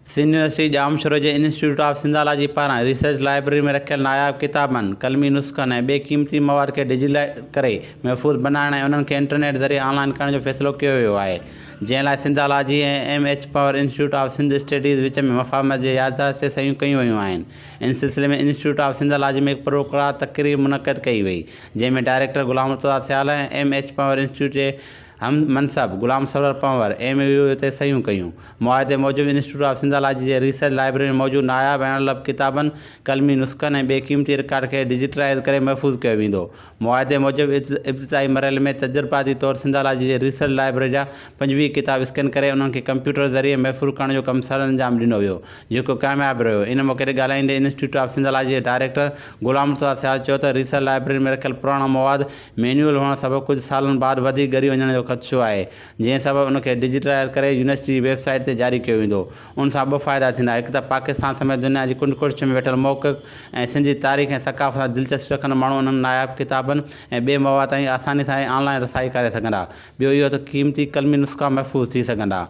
Sindh university Jamshoro जे institute of Sindhology पारां research library में रखियल नायाब किताबनि, कलमी नुस्ख़नि ऐं ॿिए क़ीमती मवाद खे डिजिटलाइज़ करे महफ़ूज़ बनाइण ऐं उन्हनि खे इंटरनेट ज़रिए ऑनलाइन करण जो फ़ैसिलो कयो वियो आहे, जंहिं लाइ सिंधालॉजी ऐं M H. Panhwar institute of Sindh studies विच में मफ़ाहमत जे याददाश्त ते सयूं कयूं वयूं आहिनि। इन सिलसिले में इंस्टीट्यूट ऑफ सिंधालॉजी में हिकु पुरस्कार तक़रीर मुनक़द कई वई, जंहिं में डायरेक्टर ग़ुलाम मुर्तज़ा सियाल ऐं एम.एच. पावर इंस्टीट्यूट जे हम मनसब ग़ुलाम सरवर पंवर एम.यू. ते सयूं कयूं। मुआहदे मूजिबि इंस्टीट्यूट ऑफ सिंधालॉजी जे रिसर्च लाइब्रेरी में मौजूदु नायाब ऐं अणलब किताबनि, कलमी नुस्ख़नि ऐं ॿिए क़ीमती रिकॉर्ड खे डिजिटलाइज़ करे महफ़ूज़ कयो वेंदो। मुआहदे मूजिबि इब्तिदाई मरहले में तजुर्बाती तौरु सिंधालॉजी जे रिसर्च लाइब्रेरी जा 25 किताब स्कैन करे उन्हनि खे कंप्यूटर ज़रिए महफ़ूज़ करण जो कमु सरअंजाम ॾिनो वियो, जेको कामयाबु रहियो। इन मौक़े ते ॻाल्हाईंदे institute of Sindhology J director ग़ुलाम मुर्तज़ा सियाल चयो त रिसर्च लाइब्रेरी में रखियल पुराणो मवाद मैन्युअल हुअण सबबि कुझु सालनि बाद वधीक ॻरी वञण जो ख़दशो आहे, जंहिं सबबि उनखे डिजिटलाइज़ करे यूनिवर्सिटी जी वेबसाइट ते जारी कयो वेंदो। उन सां ॿ फ़ाइदा थींदा। हिकु त पाकिस्तान समेत दुनिया जी कुंड कुर्छ में वेठल मौक़िफ़ ऐं सिंधी तारीख़ ऐं सक़ाफ़त सां दिलचस्पी रखंदड़ माण्हू उन्हनि नायाब किताबनि ऐं ॿिए मवाद ताईं आसानी सां ऑनलाइन रसाई करे सघंदा। ॿियो इहो त क़ीमती कलमी नुस्ख़ा महफ़ूज़ थी सघंदा।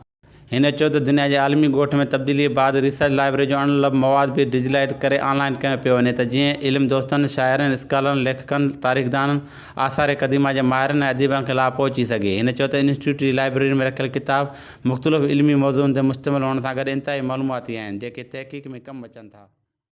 हिन चयो त दुनिया जे आलमी ॻोठ में तब्दीली बाद रिसर्च लाइब्रेरी जो अणलब मवाद बि डिजिटलाइज़ करे ऑनलाइन कयो पियो वञे त जीअं इल्म दोस्तनि, शाइरनि, स्कॉलरनि, लेखकनि, तारीख़दाननि, आसार क़दीमा जे माहिरनि ऐं अदीबनि खे लाभ पहुची सघे। हिन चयो त इंस्टीट्यूट जी लाइब्रेरी में रखियल किताब मुख़्तलिफ़ इल्मी मौज़ूअनि ते मुश्तमिल हुअण सां गॾु इंतिहाई मालूमाती आहिनि, जेके तहक़ीक़ में कमु अचनि था।